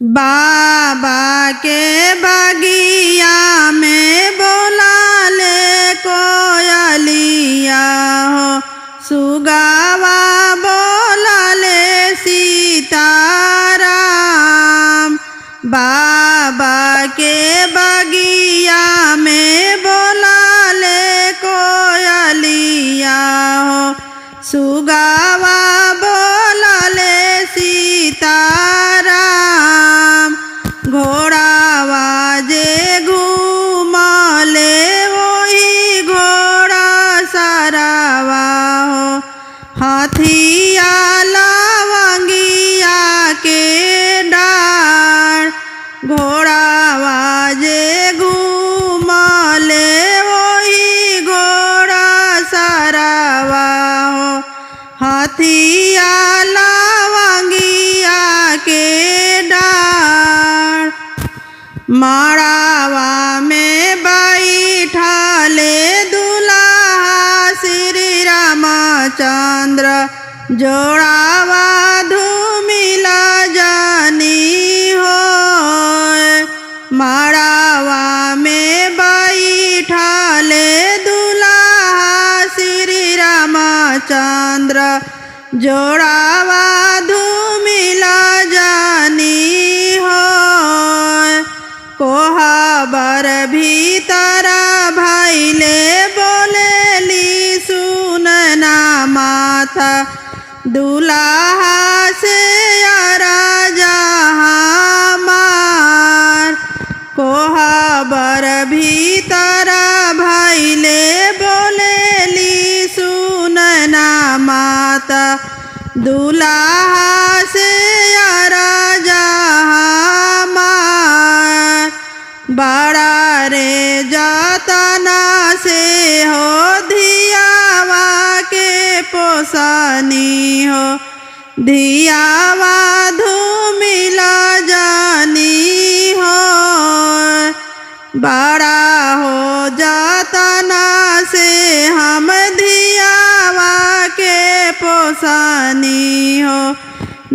बाबा के बगिया में बोला ले कोयलिया हो, सुगावा बोला ले सीताराम। बाबा के बगिया में बोला ले कोयलिया हो, सुगावा बोला ले सीताराम। घोड़ावा जे घूमले वही घोड़ा सरावा हो, हाथिया लवंगिया के डार। घोड़ावा जे घूमले वही घोड़ा सरावा हो, हाथिया लवंगिया के डार। माड़ावा में बैठाले दुल्हा श्री रामचंद्र, जोड़ावा धूमिला जानी हो। माड़ावा में बैठाले दुल्हा श्री रामचंद्र, जोड़ावा धूमिला जानी हो। कोहबर भीतर भैले बोलेली सुनना माथा, दुल्हा से राजा हमार। कोहबर भीतर भैले बोलेली सुनना माता, दुल्हा से राजा हमार। बड़ा रे जतना से हो धियावा के पोसनी हो, धियावा धूमिला जानी हो। बड़ा हो जतना से हम धियावा के पोसनी हो,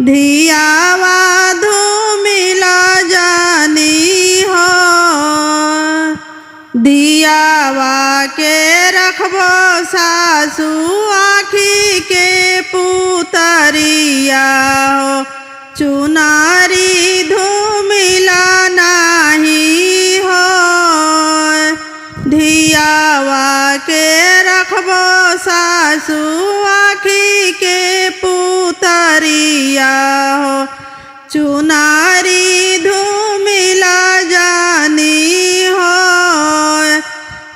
धियावा धूमिला जानी हो। धियावा के रखबो सासू आँखी के पुतरिया हो, चुनारी धूमिला नाही हो। धियावा के रखबो सासू आँखी के पुतरिया हो, चुनारी धूमिला जानी हो।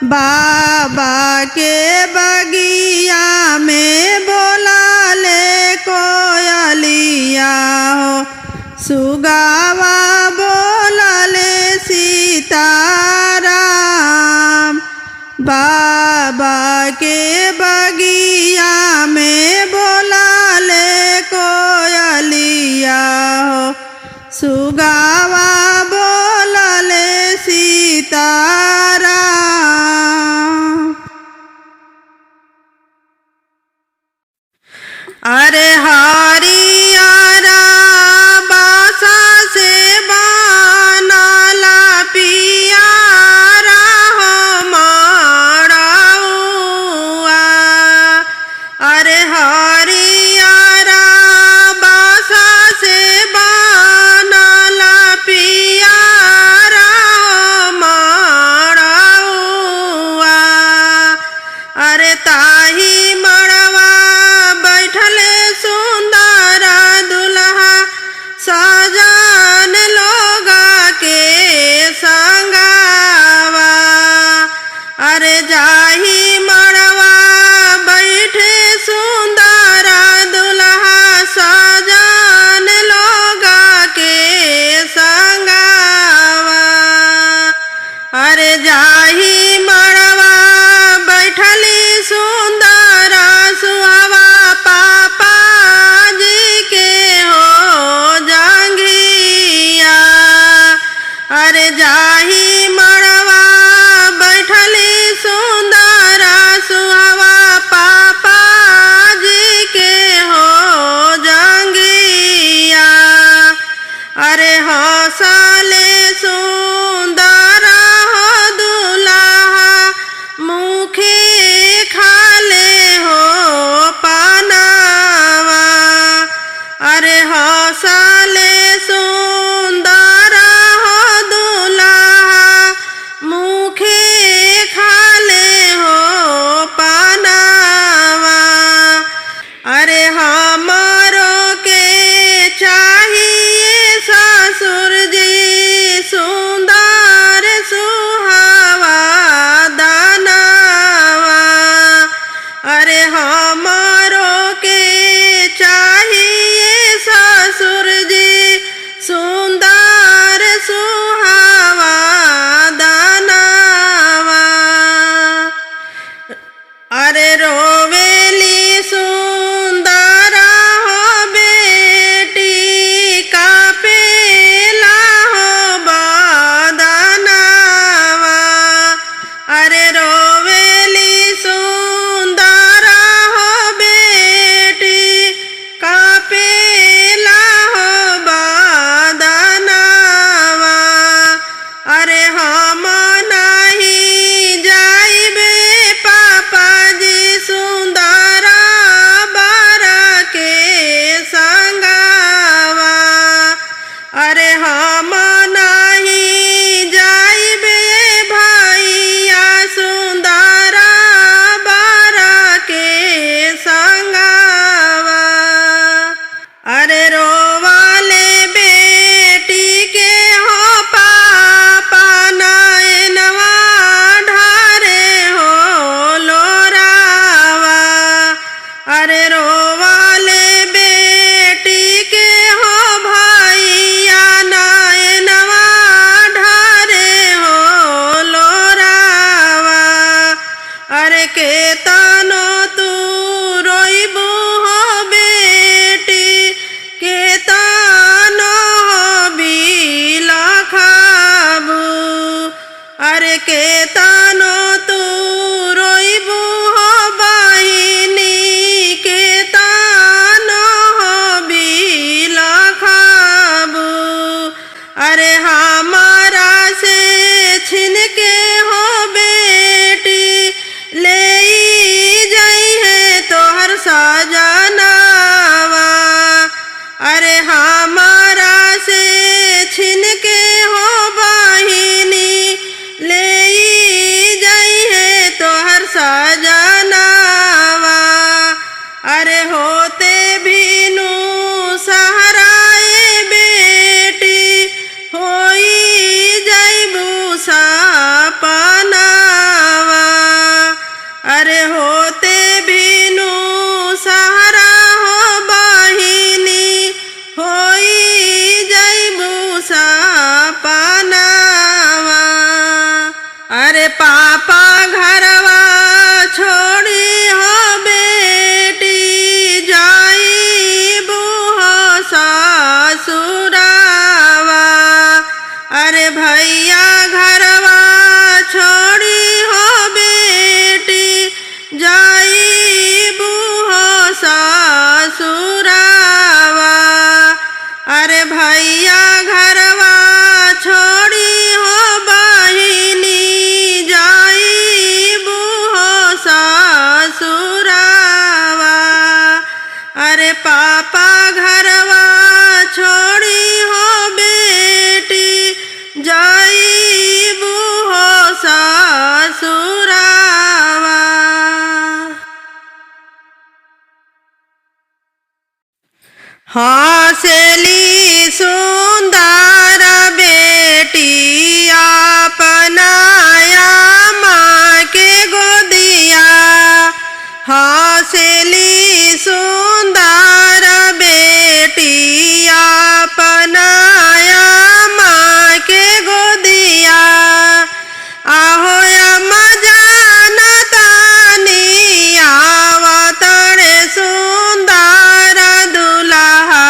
बाबा के बगिया में बोला ले कोयलिया हो, सुगावा बोला ले सीताराम। बाबा के बगिया में बोला ले कोयलिया हो, सुगावा बोला ले सीताराम। अरे हरियारा बासा से बनला पियारा हो मड़उआ। अरे हरियारा बासा से बनला पियारा हो मड़उआ। अरे ताही मड़वा बैठले सुंदर दुल्हा, सजन लोगा के संगावा। अरे जाही मड़वा बैठे सुंदर दुल्हा, सजन लोगा के संगावा। अरे जाही मड़वा बैठली सुंदर सुहावा, पापा जी के हो जंघिया। अरे जाही मड़वा बैठली सुंदर सुहावा, पापा जी के हो जंघिया। अरे अरे हौसले सुंदर हो दुल्हा मुखे खाले हो पानावा। अरे हौसले सुंदर हो दुल्हा मुखे खाले हो पानावा। अरे हमरो के चाहिए ससुर जी सुंदर सुहावा दानावा। अरे हमरो के चाहिए ससुर जी सुंदर सुहावा दानावा। अरे रोवेली सुंदर हो बेटी कापेला हो बदनावा। अरे रोवेली सुंदर हो बेटी कापेला हो बदनावा। अरे हम नहीं जाइबे पापा जी सुंदर बर के संगवा। अरे हम नहीं जाइबे भैया सुंदर बर के संगवा। अरे रोवाले बेटी के हो पापा नयनवा ढारे हो लोरावा। अरे रोवाले बेटी के हो भैया नयनवा ढारे हो लोरावा। अरे केतनो तू रोइबू हो बेटी केतनो हो बिला खाबू। अरे केतनो तू रोइबू हो बहिनी केतनो हो बिला खाबू। अरे हमारा से छिन के हो बेटी ले जाई है तोहर सजनावा। अरे हमारा से छिन के हो बहिनी ले जाई है तोहर सजनावा। अरे होते भीनु सहराए बेटी होई जाइबू सपनावा। अरे होते भीनु सहारा हो बहिनी होई जाइबू सपनावा। अरे पापा घरवा छोड़ी हो बेटी जाइबू हो ससुरावा। अरे भैया घरवा छोड़ी हो बेटी जाइबू हो ससुरावा। अरे भैया घरवा छोड़ी हो बहिनी जाइबू हो ससुरावा। अरे पापा घरवा छोड़ी हो बेटी जाइबू हो ससुरावा। हौसली सुंदर बेटी अपनाया माँ के गोदिया। हौसली सुंदर बेटी अपनाया माँ के गोदिया। आहो अम्मा जानतानी आवतड़े सुंदर दुल्हा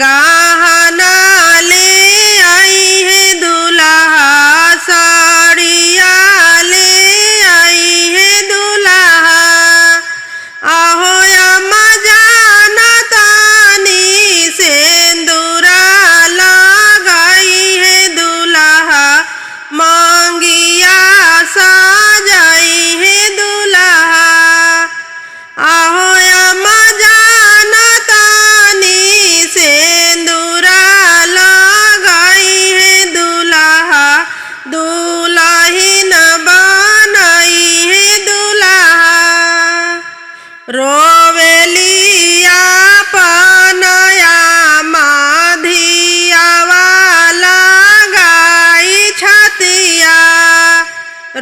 गहना ले आई है दुल्हा साड़िया ले आई है दुल्हा आहो अम्मा जाना तानी सेंदूरा लगाई है दुल्हा मांगिया सजाई है दुल्हा आहो अम्मा जाना तानी सेंदूरा लगाई है दुल्हा दुल्हन बनाई है दुल्हा रोवेलिया पनया माधियावा लगाई छतिया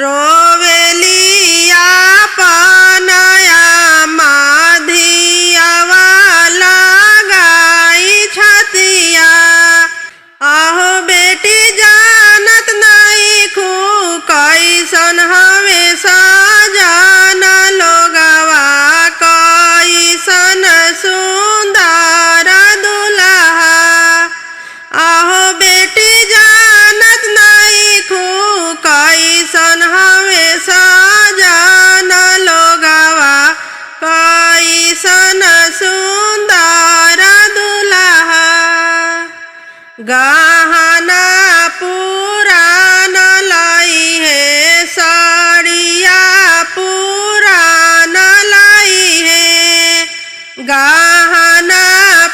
रोवेलिया पनया माधियावा लगाई छतिया आहो बेटी जानत नहीं खू कैसन हवे सजान लोगवा कैसन सुंदर दुल्हा आहो बेटी जानत नहीं खू कैसन हवे सजान लोगवा कैसन सुंदर दुल्हा गहना पुरान लाई है साड़िया पुरान लाई है गहना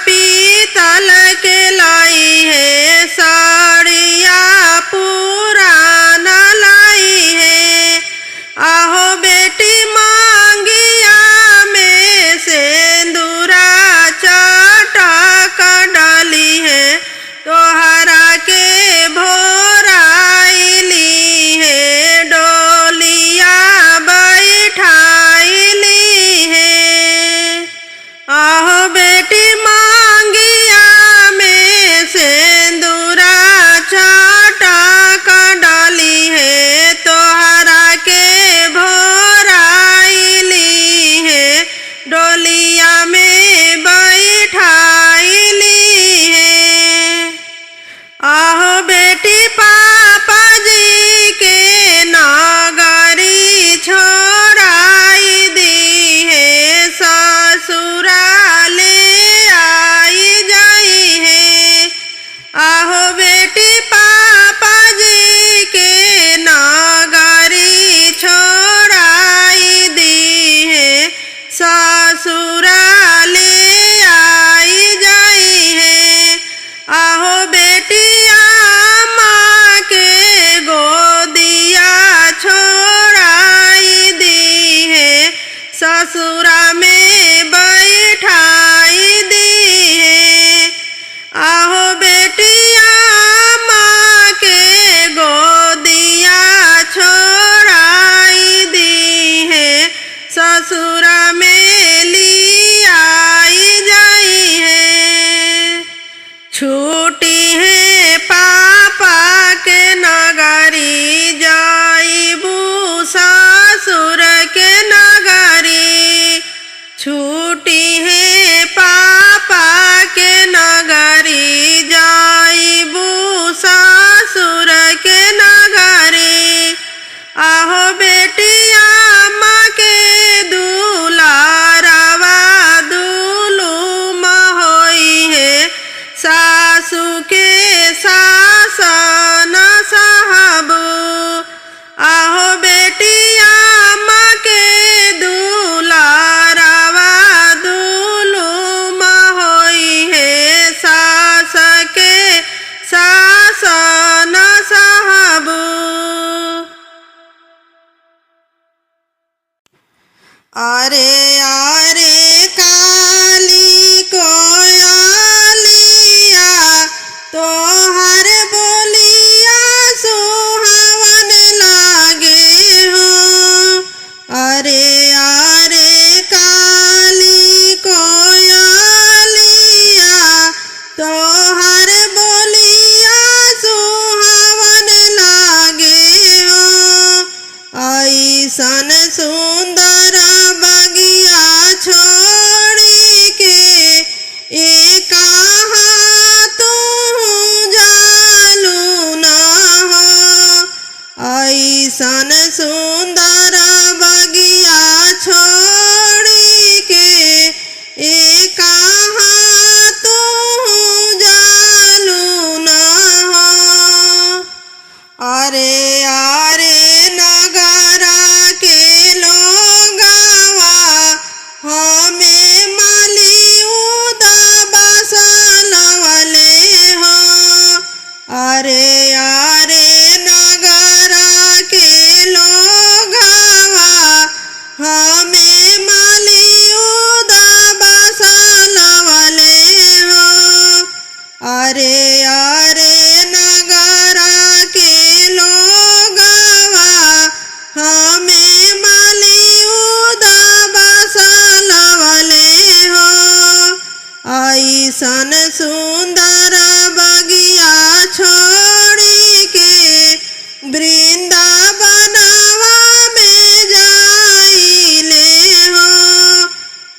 पीतल के लाई है साड़िया पुरान लाई है आहो बेटी मांगिया में सेंदूरा चटक डाली है तोहरा के भोराइली है डोलिया बैठाइली है आहो बेटी मांगिया में सेंदूरा चटक डाली है तोहरा के भोराइली है डोलिया में बैठाइली है आहो बेटी पापा जी के नागरी छोड़ाई दी है ससुराले आई जाई है आहो बेटी पापा जी के नागरी छोड़ाई दी है ससुराले आई जाई है आहो बेटी अम्मा के गोदिया छोड़ाई दी है ससुरा में बैठाई दी है आहो बेटी अम्मा के गोदिया छोड़ाई दी है ससुरा में ली आई जाई है छूटी है पापा के नगरी जाइबू ससुर के नगरी छूटी है पापा के नगरी जाइबू ससुर के नगरी आहो बेटी अम्मा के दुलारवा दुलूम होई है सासू के सासन साहबू आहो बेटी अम्मा के दुलारवा दुलूम होई है सास के सासन साहबू अरे अरे काली कोयलिया तोहर बोलिया सुहावन लागे हो अरे अरे काली कोयलिया तोहर बोलिया सुहावन लागे हो ऐसन सुंदर बगिया छोड़ी के एक कहाँ सुंदर बगिया छोड़ी के ए कहाँ तू जालू न हो। अरे अरे नगरा के लोगवा हमें माली उदास लवले हो। अरे अरे नगरा के लोगवा हमें माली उदास लवले हो। अरे अरे नगरा के लोगवा हमें माली उदास लवले हो। ऐसन सुंदर बगिया छोड़ी के वृंदावनवा में जाइले हो।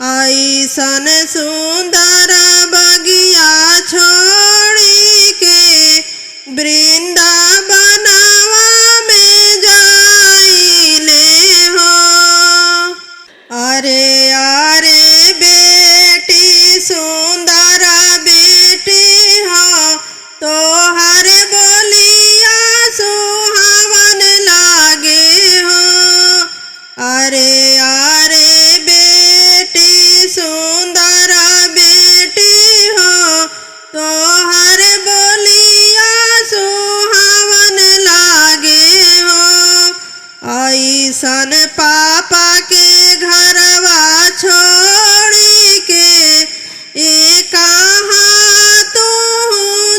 ऐसन सुंदर बगिया छोड़ी के वृंदावनवा में जाइले हो। अरे अरे बेटी सुंदर बेटी हो तोहर बोलिया सुहावन लागे हो। अरे अरे बेटी सुंदर बेटी हो तोहर बोलिया सुहावन लागे हो। ऐसन पापा के घरवा छोड़ी के ए कहाँ तू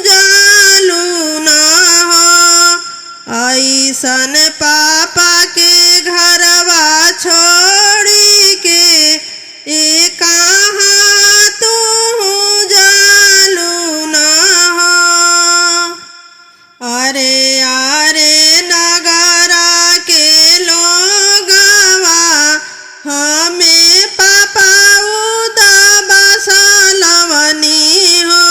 जालू न हो। ऐसन पापा के घरवा छोड़ी के ए कहाँ तू जालू न हो। अरे अरे नगरा के लोगवा हमें पापा उदास लवनी हो।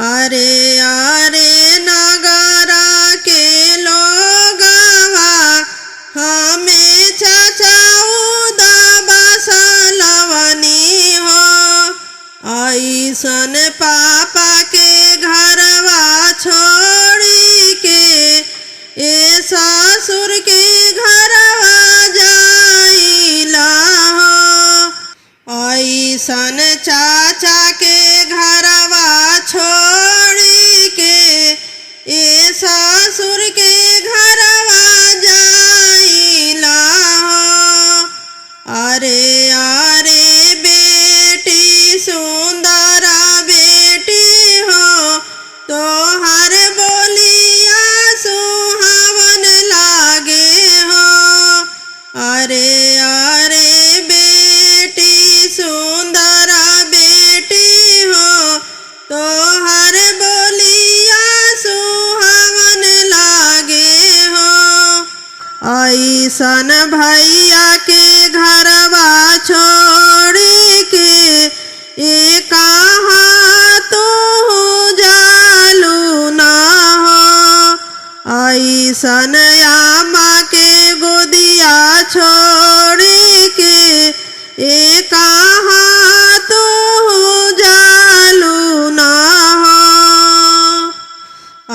अरे अरे नगरा के लोगवा हमें चाचा उदास लवनी हो। ऐसन पापा के घरवा छोड़ी के ए ससुर के घरवा जाइला हो। ऐसन चाचा के घरवा छोड़ी के ए ससुर के घरवा जाइला हो। अरे अरे बेटी सुंदर बेटी हो तोहर बोलिया सुहावन लागे हो। अरे अरे बेटी सुंदर बेटी हो तोहर बोलिया सुहावन लागे हो। ऐसन भैया के घरवा छोड़ी के ए कहाँ तू जालू न हो। ऐसन आमा के गोदिया छोड़ी के ए कहाँ तू जालू न हो।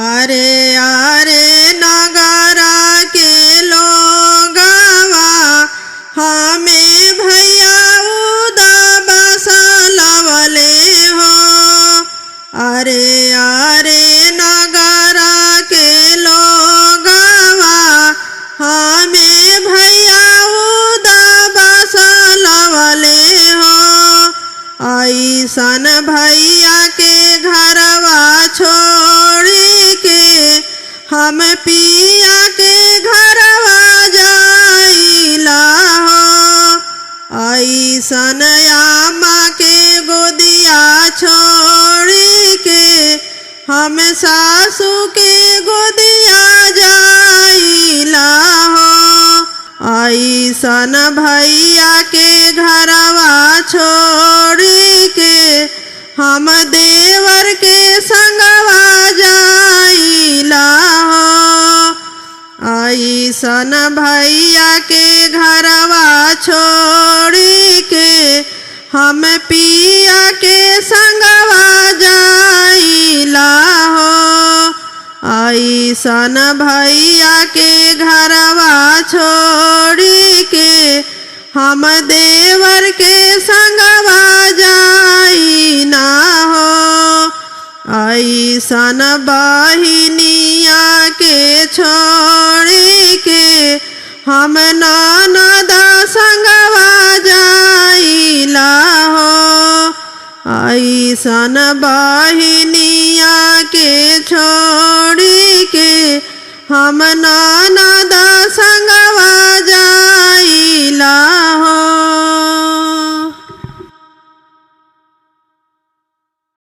अरे अरे नगरा के लोगवा हमें भैया उदास लवले हो। अरे अरे नगरा के लोगवा हमें भैया उदास लवले हो। ऐसन भैया के घरवा छोड़ी के हम पिया के घरवा जाइला हो। ऐसन आमा के गोदिया छोड़ी के हम सासू के गोदिया जाइला हो। ऐसन भैया के घरवा छोड़ी के हम देवर के संगवा जाइला हो। ऐसन ऐसन भैया के घरवा छोड़ी के हम पिया के संगवा जाइला हो। ऐसन भैया के घरवा छोड़ी के हम देवर के संगवा जाई ना हो। ऐसन बहिनिया के छोड़ी के हम ननद संगवा जाइला हो। ऐसन बहिनिया के छोड़ी के हम